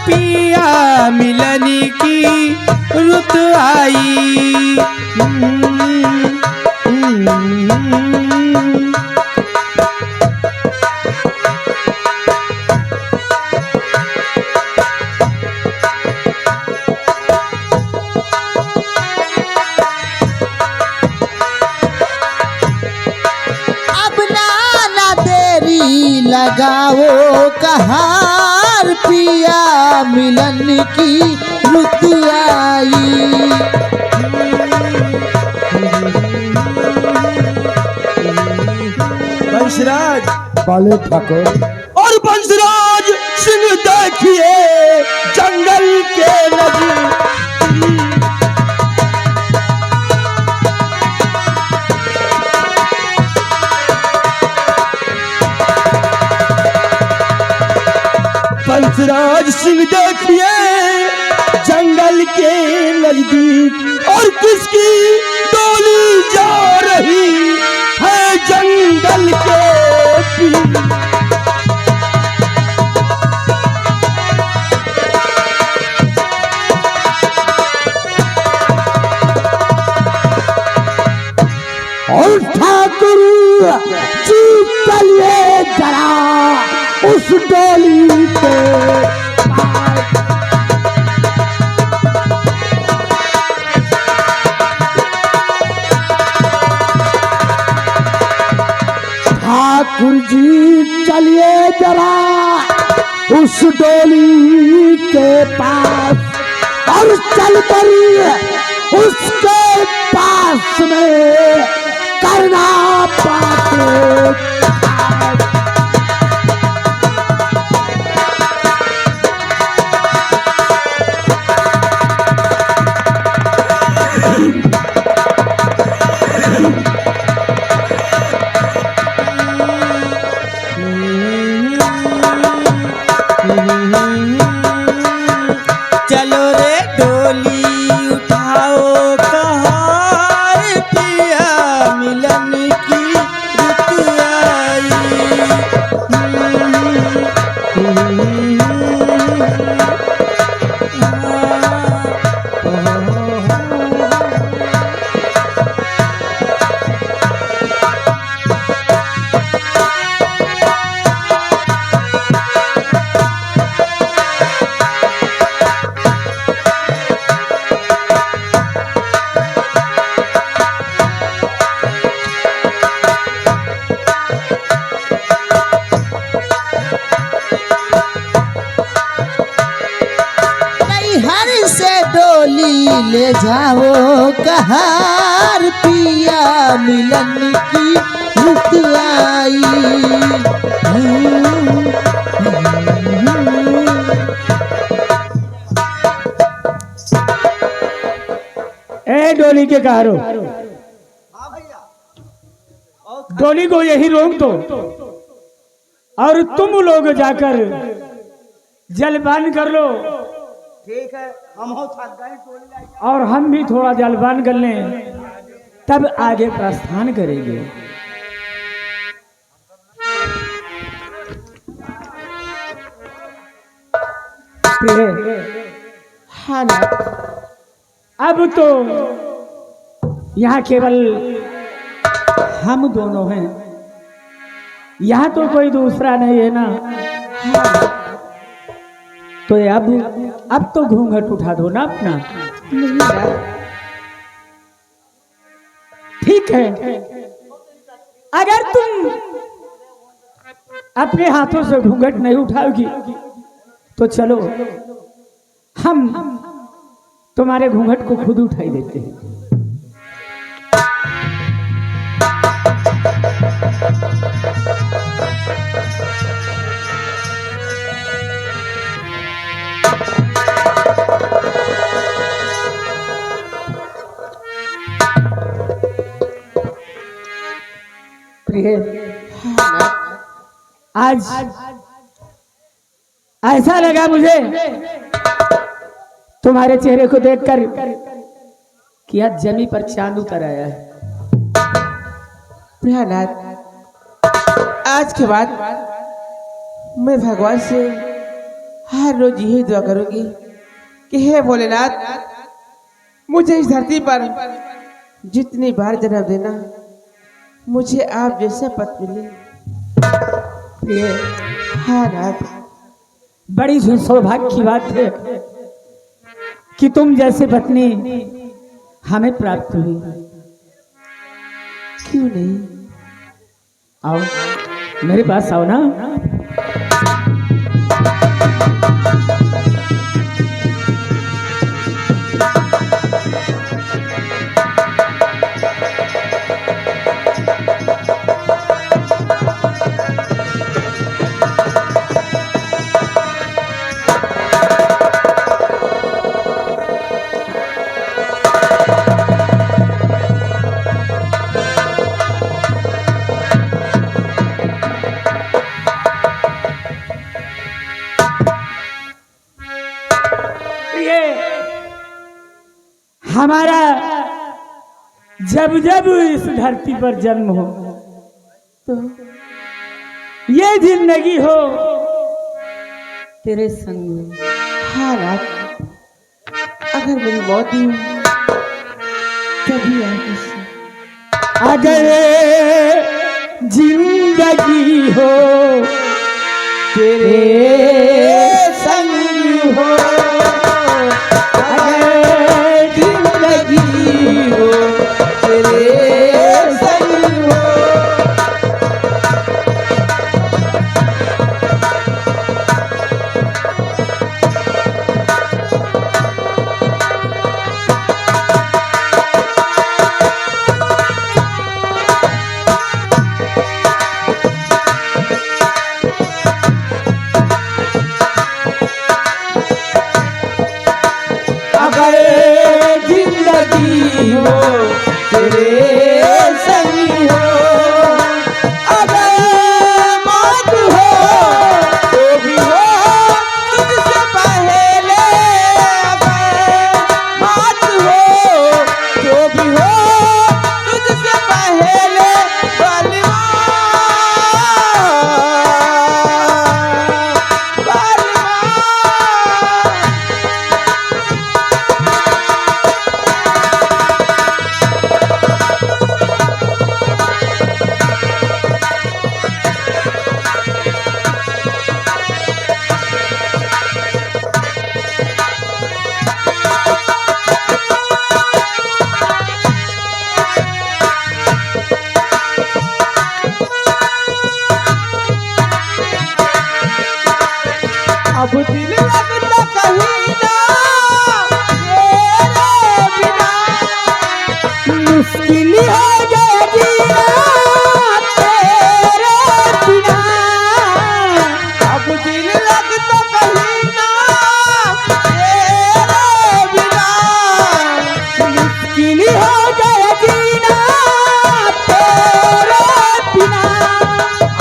पिया मिलन की रुत आई। लगाओ कहार पिया मिलन की रुत आई। बंसराज बोले ठाकुर। और बंसराज सिंह देखिए जंगल के नदी। बंसराज सिंह देखिए जंगल के नजदीक और किसकी डोली जा रही है जंगल के बीच। और ठाकुर जी चलिए जरा उस डोली पे। ठाकुर जी चलिए जरा उस डोली के पास और चलकर उसके पास में करना पाते। चलो रे डोली उठाओ कहार पिया मिलन की रुत आई। ले जाओ कहार पिया मिलन की रुत आई। ए डोली के कहारो, डोली को यही रोक दो और तुम लोग जाकर जलपान कर लो। ठीक है, हम हो थक गए और हम भी थोड़ा जलपान कर लें, तब आगे प्रस्थान करेंगे। हाँ ना, अब तो यहाँ केवल हम दोनों हैं, यहाँ तो कोई दूसरा नहीं है ना। तो अब तो घूंघट उठा दो ना अपना। ठीक है, अगर तुम अपने हाथों से घूंघट नहीं उठाओगी तो चलो हम तुम्हारे घूंघट को खुद उठाई देते हैं। आज ऐसा लगा मुझे तुम्हारे चेहरे को देखकर कि आज जमी पर चांद उतर आया है। प्रहलाद, आज के बाद मैं भगवान से हर रोज यही दुआ करूंगी कि हे भोलेनाथ, मुझे इस धरती पर जितनी बार जन्म देना, मुझे आप जैसे पति मिले। प्रिय, हाँ नाथ। बड़ी सौभाग्य की बात है कि तुम जैसे पत्नी हमें प्राप्त हुई। क्यों नहीं? आओ मेरे पास आओ ना। हमारा जब जब इस धरती पर जन्म हो तो ये जिंदगी हो तेरे संग। हाँ नाथ, अगर मेरी मौत ही हो तभी अगर जिंदगी हो तेरे संग हो, अगर जिंदगी हो तेरे संग हो। अगर जिंदगी हो तेरे संग हो, अगर मौत हो तो भी हो तुझसे पहले, अगर मौत हो तो भी हो तुझसे पहले। बलवान अब दिल लगता कहीं ना तेरे बिना, मुश्किल हो गया जीना तेरे बिना। अब दिल लगता कहीं ना तेरे बिना, मुश्किल हो गया जीना तेरे बिना।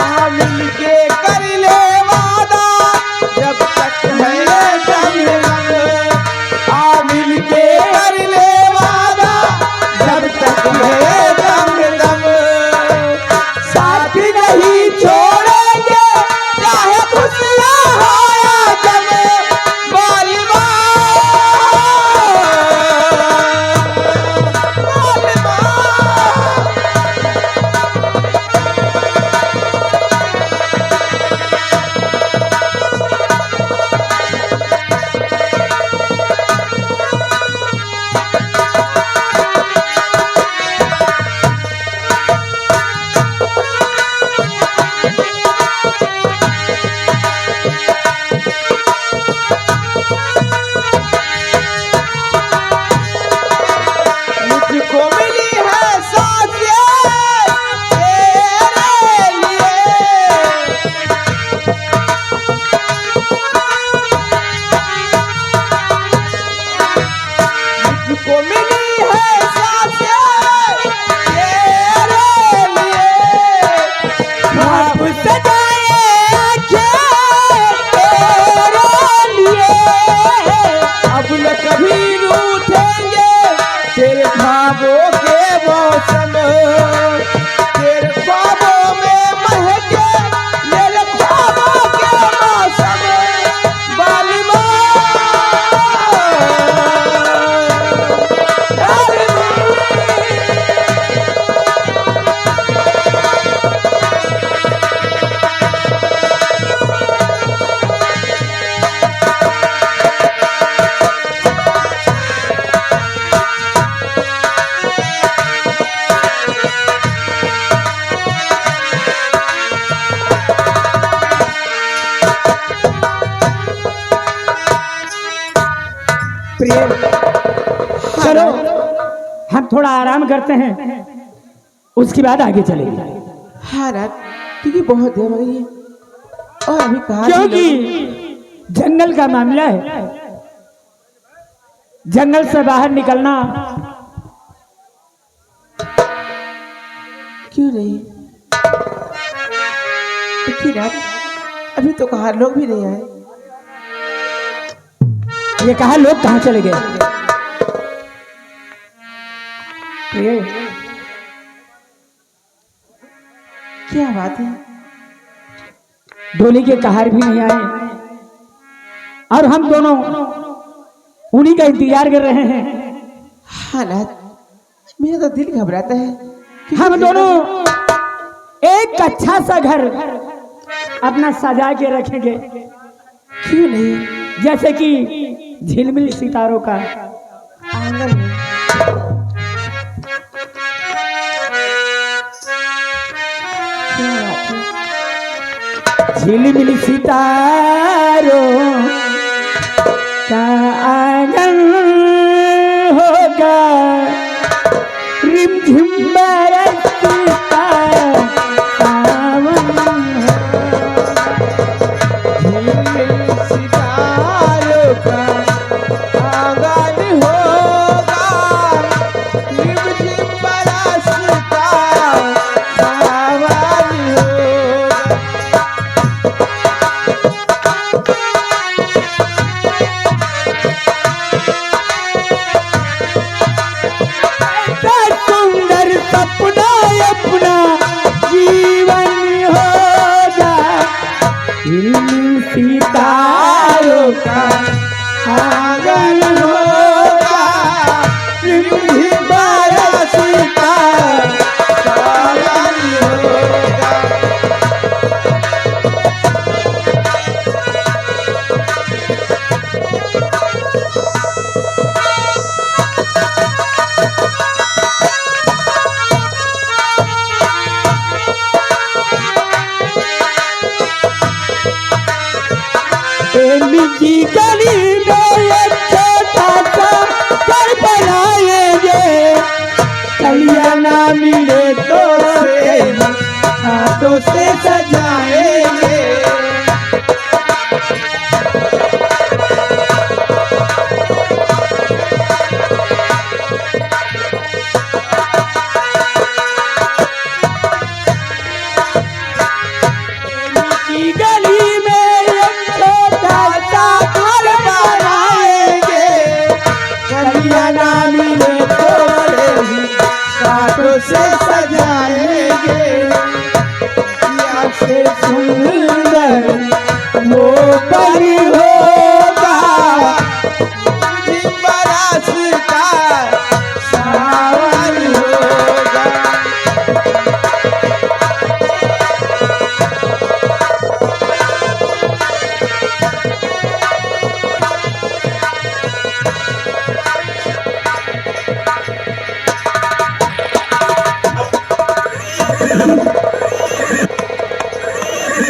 आ मिल के कर ले वादा, जब तक है प्रिय चलो हम थोड़ा आराम करते हैं, उसके बाद आगे चलेंगे। हाँ रात, क्योंकि बहुत देर हो गई है और अभी कहा क्योंकि जंगल का मामला है, जंगल से बाहर निकलना क्यों नहीं? देखिए रात, अभी तो कहा लोग भी नहीं आए। ये कहा लोग कहाँ चले गए? प्रिय क्या बात है? डोली के कहार भी नहीं आए और हम दोनों उन्हीं का इंतजार कर रहे हैं। हाँ रात, मेरा तो दिल घबराता है कि हम दोनों एक अच्छा सा घर अपना सजा के रखेंगे, क्यों नहीं? जैसे कि झिलमिल सितारों का आंगन में क्या बात है? झिलमिल सितारों का आंगन होगा, रिमझिम बरसता सावन झिलमिल सितारों का आंगन होगा, रिमझिम बरसता सावन होगा। ऐसा सुंदर सपना अपना जीवन होगा, झिलमिल सितारों का आंगन होगा, रिमझिम बरसता सावन होगा। प्रेमी की गली में एक छोटा सा घर बनाएंगे, कलिया ना मिले तो हाथों से सजाएंगे। की गली में एक छोटा सा घर बनाएंगे, कलिया ना मिले तो हाथों से सजाएंगे। या से सुंदर वो पल होगा, रिमझिम बरसता सावन होगा।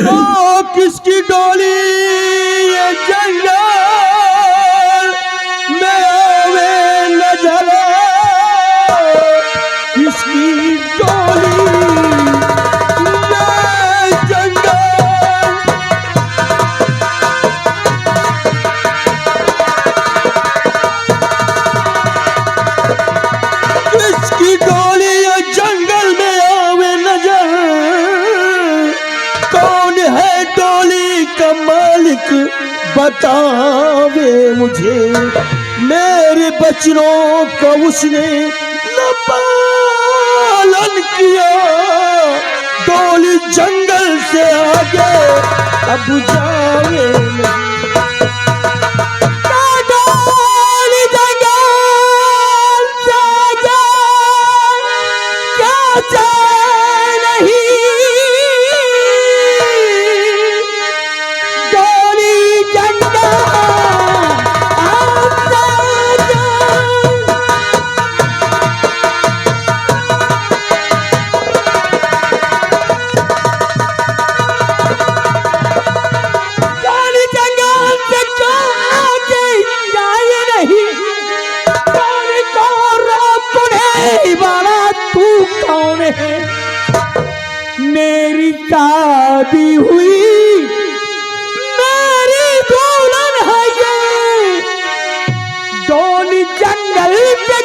ओ किसकी डोली ये जंगल में आवे नजर, किसकी डोली ये जंगल। किसकी डोली ये जंगल में आवे नजर, कौन है डोली का मालिक बतावे मुझे, मेरे बच्चों को उसने न पालन किया, डोली जंगल से आगे अब जावे नहीं। डोली जंगल से आगे क्या जाए नहीं, डोली जंगल शादी हुई मेरी दुल्हन है ये डोली जंगल से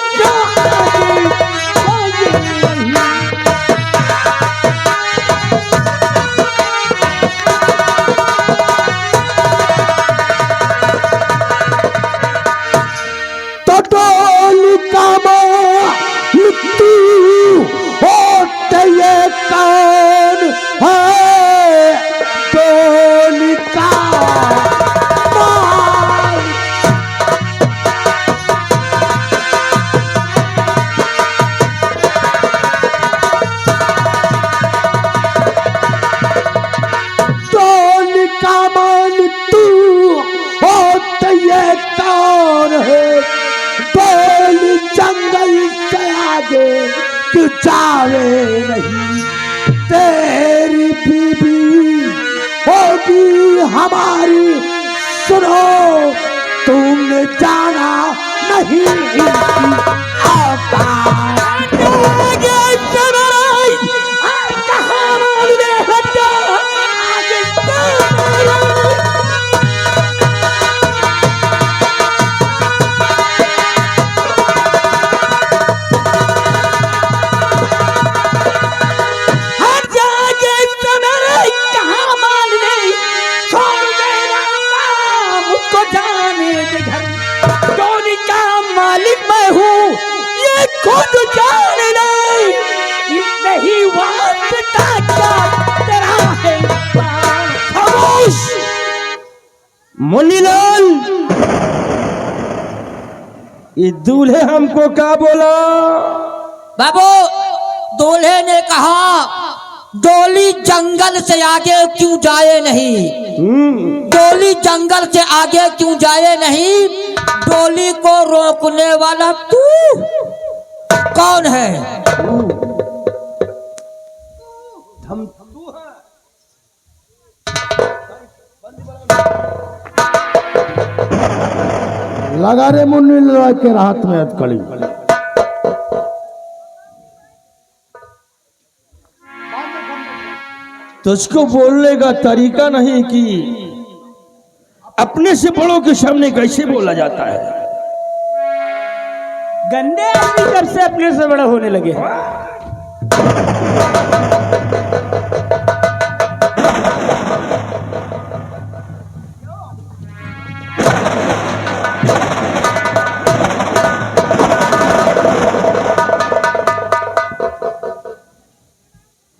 जावे नहीं तेरी बीबी होगी हमारी सुनो तुमने जाना नहीं आता खुद जान नहीं नहीं वास्ता क्या तेरा है खामोश मुन्नीलाल ये दूल्हे हमको क्या बोला बाबू दूल्हे ने कहा डोली जंगल से आगे क्यों जाए नहीं डोली जंगल से आगे क्यों जाए नहीं डोली को रोकने वाला तू कौन है लगा रे मुन्नी लाल के हाथ में हथकड़ी तुझको बोलने का तरीका नहीं कि अपने से बड़ों के सामने कैसे बोला जाता है गंदे आदमी कब से अपने से बड़ा होने लगे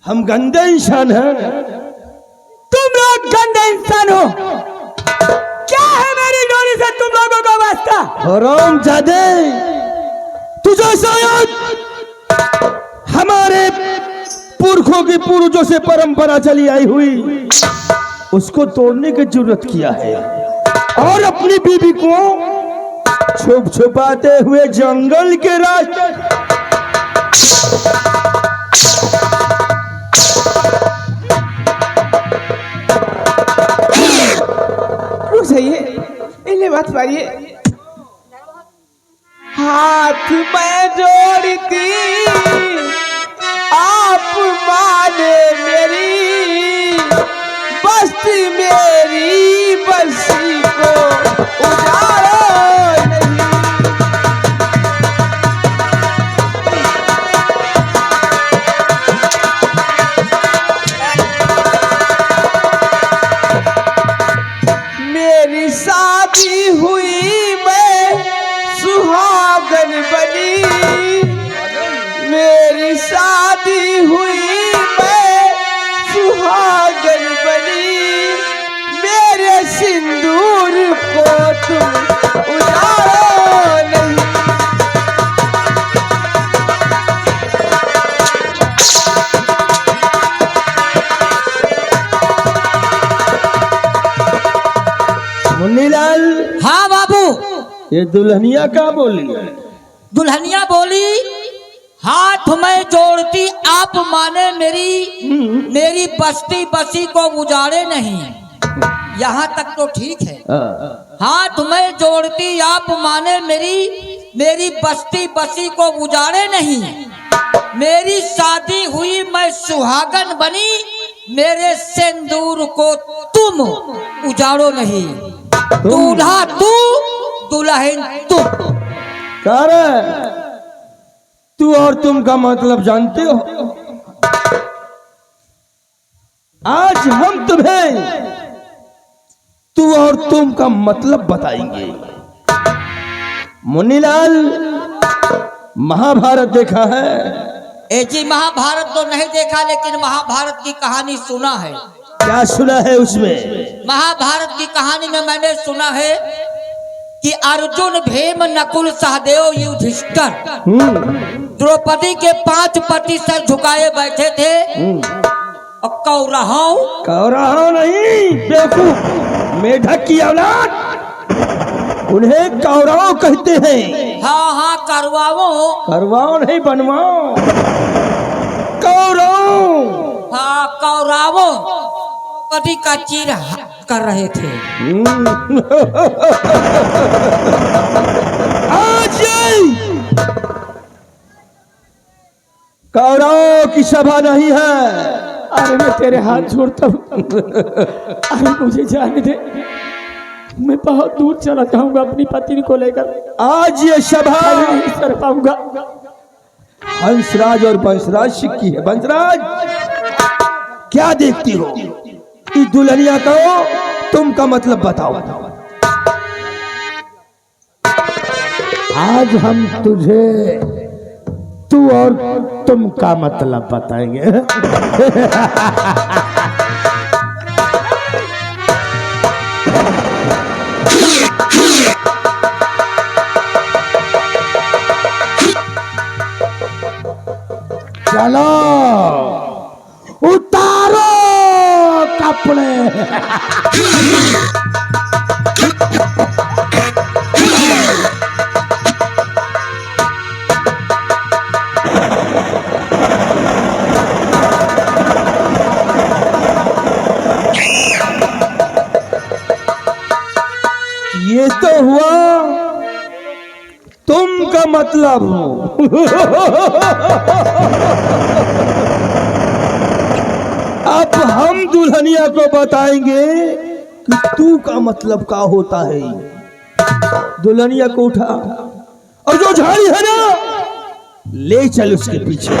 हम गंदे इंसान हैं तुम लोग गंदे इंसान हो क्या है मेरी डोली से तुम लोगों का वास्ता हरामजादे तुझे शायद हमारे पुरखों की पूर्वजों से परंपरा चली आई हुई उसको तोड़ने की जरूरत किया है और अपनी बीबी को छुप छुपाते हुए जंगल के रास्ते चाहिए इन्हें बात पाइए हाथ में जोड़ती आप माने मेरी बस्ती मेरी बस्ती को उजाड़ो नहीं मेरी शादी हुई मैं सुहागन बनी मेरी शादी हुई मैं सुहागन बनी मेरे सिंदूर को तुम उजाड़ो नहीं मुन्नीलाल हाँ बाबू ये दुल्हनिया क्या बोली दुल्हनिया बोली हाथ में जोड़ती आप माने मेरी बस्ती बसी को उजाड़े नहीं यहाँ तक तो ठीक है हाथ में जोड़ती आप माने मेरी बस्ती बसी को उजाड़े नहीं मेरी शादी हुई मैं सुहागन बनी मेरे सिंदूर को तुम उजाड़ो नहीं। दूल्हा तू, दुल्हन तुम। करे तू और तुम का मतलब जानते हो? आज हम तुम्हें तू और तुम का मतलब बताएंगे। मुन्नीलाल, महाभारत देखा है? ए जी, महाभारत तो नहीं देखा, लेकिन महाभारत की कहानी सुना है। क्या सुना है उसमें? महाभारत की कहानी में मैंने सुना है कि अर्जुन, भीम, नकुल, सहदेव, युधिष्ठिर द्रौपदी के 5 पति सर झुकाए बैठे थे। और कौरव नहीं, बेवकूफ, मेढक की औलाद, उन्हें कौरव कहते हैं। हाँ हाँ, करवाओ नहीं, बनवाओ। कौरव। हाँ, कौरवों पति का चीर कर रहे थे। आज कौरव की सभा नहीं है। अरे मैं तेरे हाथ जोड़ता हूँ, अरे मुझे जाने दे, मैं बहुत दूर चला जाऊंगा अपनी पत्नी को लेकर। आज ये सभा नहीं कर पाऊंगा। हंसराज और बंसराज की है। बंसराज, क्या देखती हो? इस दुल्हनिया कहो, तुम का मतलब बताओ। आज हम तुझे तू और तुम का मतलब बताएंगे। चलो उतारो कपड़े। ये तो हुआ तुम का मतलब हो। अब हम दुल्हनिया को बताएंगे कि तू का मतलब क्या होता है। दुल्हनिया को उठा और जो झाड़ी है ना, ले चल उसके पीछे।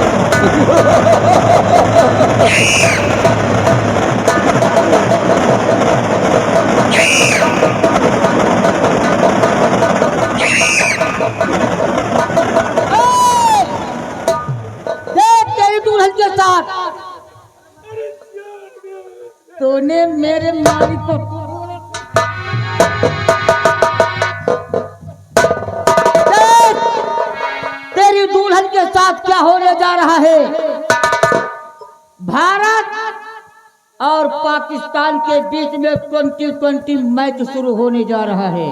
दुल्हन के साथ तूने मेरे मालिक को तेरी दुल्हन के साथ क्या होने जा रहा है? भारत और पाकिस्तान के बीच में 2020 मैच शुरू होने जा रहा है।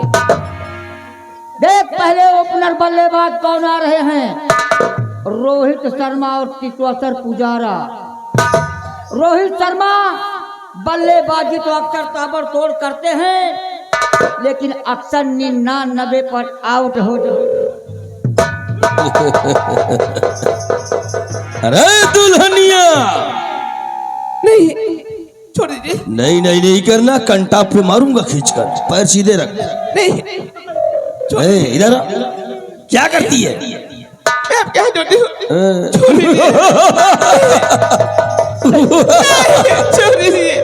देख, पहले ओपनर बल्लेबाज कौन आ रहे हैं? रोहित शर्मा और चेतेश्वर पुजारा। रोहित शर्मा बल्लेबाजी तो अक्सर ताबड़तोड़ करते हैं, लेकिन अक्सर 99 पर आउट हो जाते। अरे दुल्हनिया, नहीं, छोड़ दीजिए। नहीं करना, कंटा पे मारूंगा खींचकर। पैर सीधे रख। नहीं, इधर आ। क्या करती है? आप क्या छोड़ दीजिए। छोड़ दीजिए।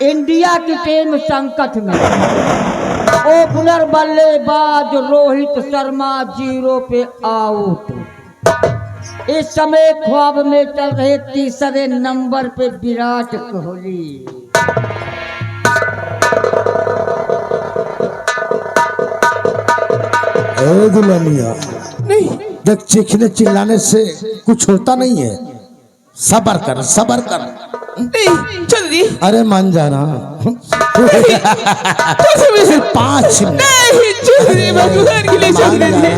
इंडिया की टीम संकट में। ओपनर बल्लेबाज रोहित शर्मा 0 पे आउट। इस समय ख्वाब में चल रहे तीसरे नंबर पे विराट कोहली। दुल्हनिया, नहीं, देख, चीखने चिल्लाने से कुछ होता नहीं है। सबर कर, सबर कर। नहीं, छोड़ दीजिए। अरे मान जाना। 5 मिनट। नहीं, छोड़ दीजिए, भगवान के लिए छोड़ दीजिए।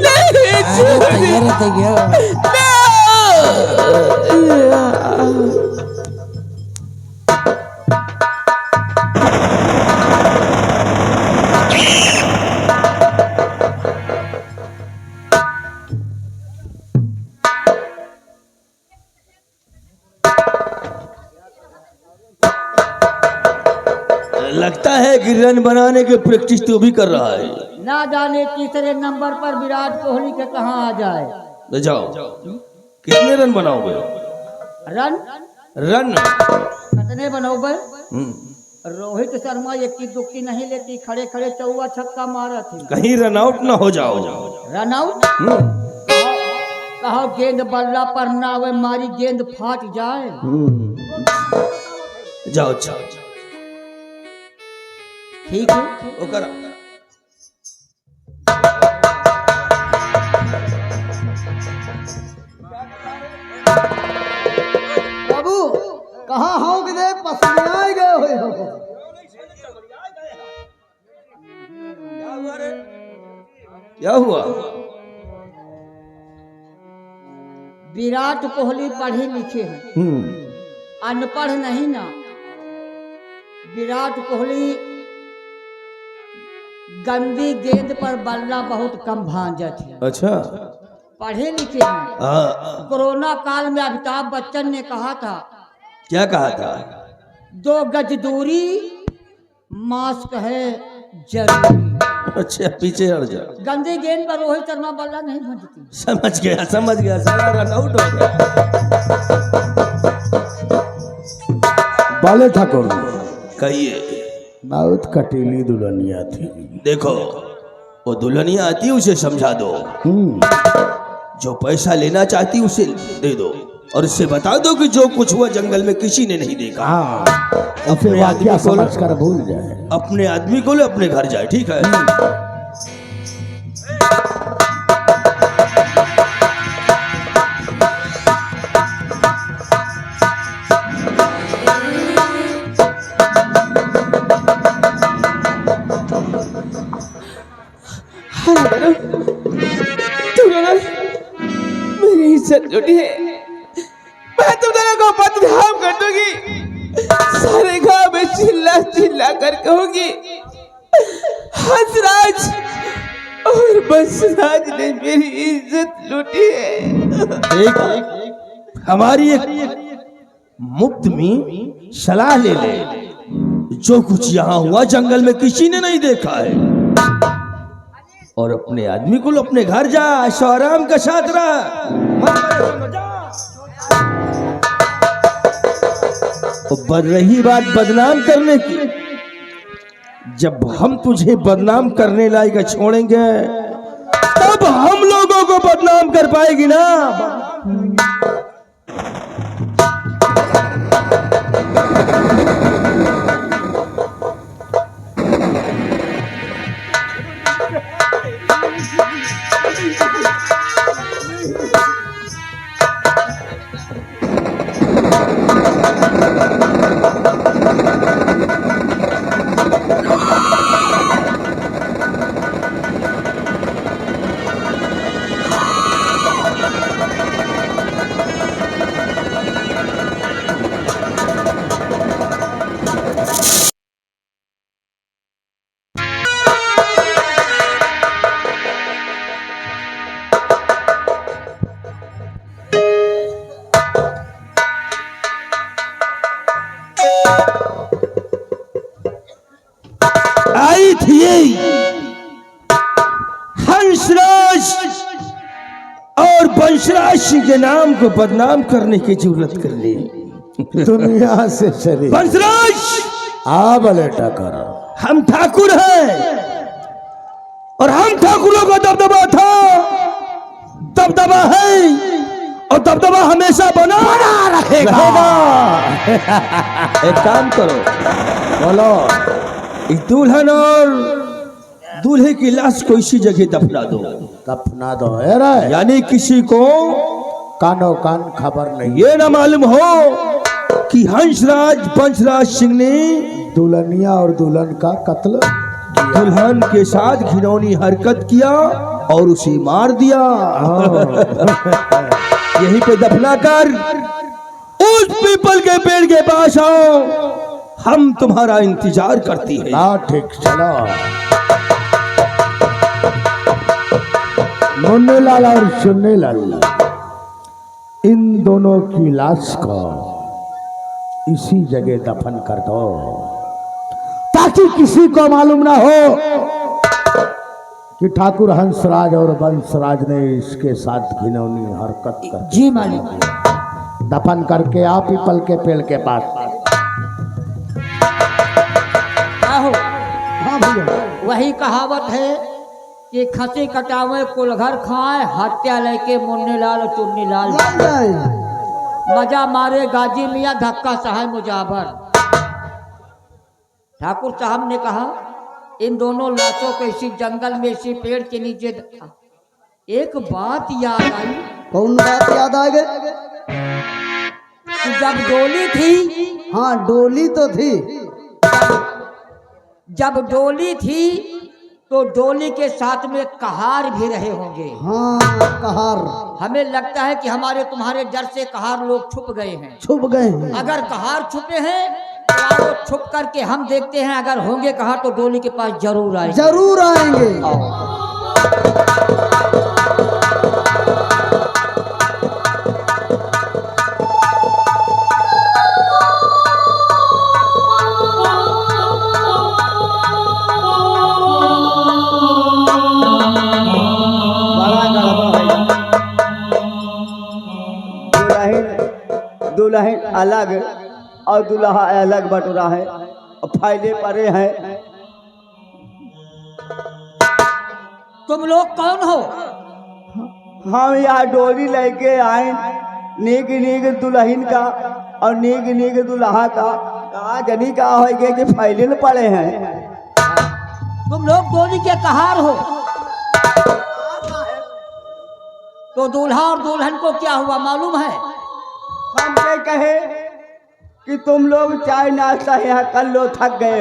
नहीं, छोड़ दीजिए। लगता है कि रन बनाने की प्रैक्टिस तो भी कर रहा है। ना जाने तीसरे नंबर पर विराट कोहली के कहाँ आ जाए। ले जाओ, कितने रन बनाओगे? रन रन कितने बनोगे? रोहित शर्मा एक की दुक्की नहीं लेती, खड़े खड़े चौवा छक्का मारा थी। कहीं रन आउट ना हो जाओ। Run out? कहो गेंद बल्ला पर ना आवे, मारी गेंद फाट जाए। जाओ जाओ, ठीक है। वो करो। बाबू कहाँ हो गए? पसंद गए हुए हो। क्या हुआ? विराट कोहली पढ़े लिखे हैं, अनपढ़ नहीं ना। विराट कोहली गंदी गेंद पर बल्ला बहुत कम भांजा थे। अच्छा, पढ़े लिखे हैं। कोरोना काल में अमिताभ बच्चन ने कहा था, क्या कहा था? 2 गज दूरी, मास्क है जरूरी। अच्छा, पीछे हट जा। गंदी गेंद पर रोहित शर्मा बल्ला नहीं भांजती। समझ गया समझ गया, सारा रन आउट हो गया। बाले ठाकुर, कहिए। बहुत कटीली दुल्हनिया थी। देखो, वो दुल्हनिया आती है उसे समझा दो, जो पैसा लेना चाहती उसे दे दो, और उससे बता दो कि जो कुछ हुआ जंगल में किसी ने नहीं देखा। हाँ, अपने आदमी को समझ कर भूल जाए। अपने आदमी को ले, अपने घर जाए। ठीक है? मेरी इज्जत लूटी है। मैं तुम दोनों को बदनाम कर दूंगी। सारे गांव में चिल्ला चिल्ला कर कहूंगी, हंसराज और बंसराज ने मेरी इज्जत लूटी है। हमारी एक मुफ्त में सलाह ले ले। जो कुछ यहाँ हुआ जंगल में किसी ने नहीं देखा है, और अपने आदमी को अपने घर जा, आराम के साथ रह। रही बात बदनाम करने की, जब हम तुझे बदनाम करने लायक छोड़ेंगे तब हम लोगों को बदनाम कर पाएगी ना। आई थी हंसराज और बंसराज सिंह के नाम को बदनाम करने की जरूरत कर ली। दुनिया से चली। बंसराज, आ भले ठाकुर, हम ठाकुर हैं, और हम ठाकुरों का दबदबा था, दबदबा है, और दबदबा हमेशा बना रहेगा। एक काम करो, बोलो। एक दुल्हन और दूल्हे की लाश को इसी जगह दफना दो। दफना दो। रे, यानी किसी को कानो कान खबर नहीं। ये ना मालूम हो कि हंसराज बंसराज सिंह ने दुल्हनिया और दुल्हन का कत्ल, दुल्हन के साथ घिनौनी हरकत किया और उसे मार दिया। यहीं पे दफना कर उस पीपल के पेड़ के पास आओ, हम तुम्हारा इंतजार करती है। हाँ ठीक, चलो। मुन्ने लाल और चुन्ने लाल, इन दोनों की लाश को इसी जगह दफन कर दो, ताकि ताकि किसी को मालूम ना हो कि ठाकुर हंसराज और वंशराज ने इसके साथ घिनौनी हरकत कर जी मालिक। दफन करके आप पीपल के पेड़ के पास। आहो, हाँ भैया, वही कहावत है कि खसी कटावे कुलघर खाए, हत्या लेके मुन्ने लाल और चुन्नी लाल। लग जाए। मजा मारे गाजी मियाँ, धक्का सहाय मुजाबर। ठाकुर साहब ने कहा इन दोनों लाशों को इसी जंगल में इसी पेड़ के नीचे एक बात याद आई कौन बात याद आ गई? कि जब डोली थी, हाँ डोली तो थी। जब डोली थी तो डोली के साथ में कहार भी रहे होंगे। हाँ कहार हमें लगता है कि हमारे तुम्हारे डर से कहार लोग छुप गए हैं। छुप गए हैं। अगर कहार छुपे हैं तो आओ छुप करके हम देखते हैं, अगर होंगे कहार तो डोली के पास जरूर आएंगे। जरूर आएंगे। दुल्हन अलग और दुल्हा अलग बटोरा है और फायदे पड़े हैं। तुम लोग कौन हो? हम यहाँ डोली लेके आए, नीक नीक दुल्हन का और नीक नीक दुल्हा का। कहा जनी का हो गए कि फैले न पड़े हैं। तुम लोग डोली के कहार हो तो दूल्हा और दुल्हन को क्या हुआ मालूम है? हमसे कहे कि तुम लोग चाय नाश्ता यहाँ कर लो, थक गए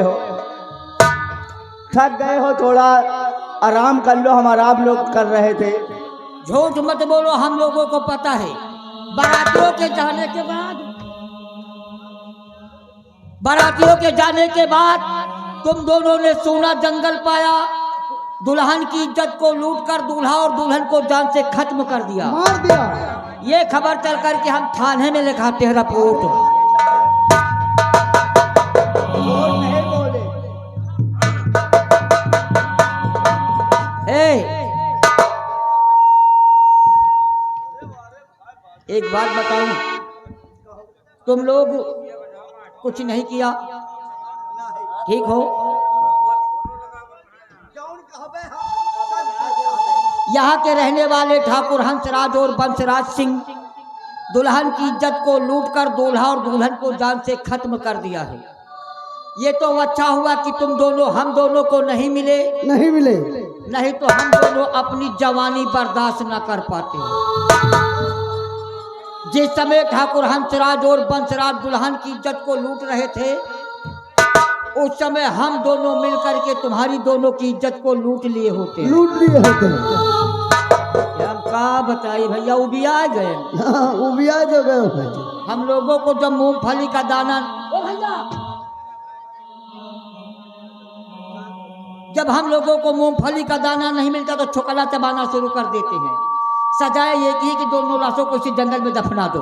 हो, थोड़ा आराम कर लो। हम आराम लोग कर रहे थे। झूठ मत बोलो, हम लोगों को पता है। बारातियों के जाने के बाद तुम दोनों ने सोना जंगल पाया, दुल्हन की इज्जत को लूटकर दूल्हा और दुल्हन को जान से खत्म कर दिया। मार दिया। ये खबर चल करके हम थाने में लिखाते हैं रिपोर्ट। नहीं बोले। एक बात बताऊं, तुम लोग कुछ नहीं किया, ठीक हो? यहाँ के रहने वाले ठाकुर हंसराज और वंशराज सिंह दुल्हन की इज्जत को लूटकर दूल्हा और दुल्हन को जान से खत्म कर दिया है। ये तो अच्छा हुआ कि तुम दोनों हम दोनों को नहीं मिले, नहीं तो हम दोनों अपनी जवानी बर्दाश्त न कर पाते। जिस समय ठाकुर हंसराज और वंशराज दुल्हन की इज्जत को लूट रहे थे, उस समय हम दोनों मिलकर के तुम्हारी दोनों की इज्जत को लूट लिए होते। हम क्या बताइए भैया, उबिया गए। उबिया जो गए। हम लोगों को जब मूंगफली का दाना, ओ भैया, जब हम लोगों को मूंगफली का दाना नहीं मिलता तो छोकला चबाना शुरू कर देते हैं। सजाए ये की कि दोनों लाशों को इसी जंगल में दफना दो।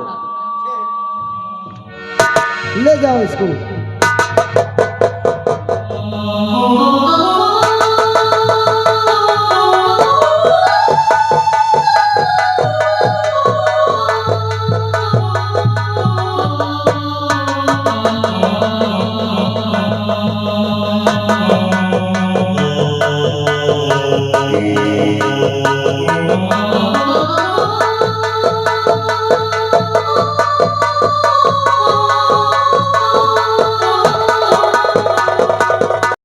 ले जाओ इसको।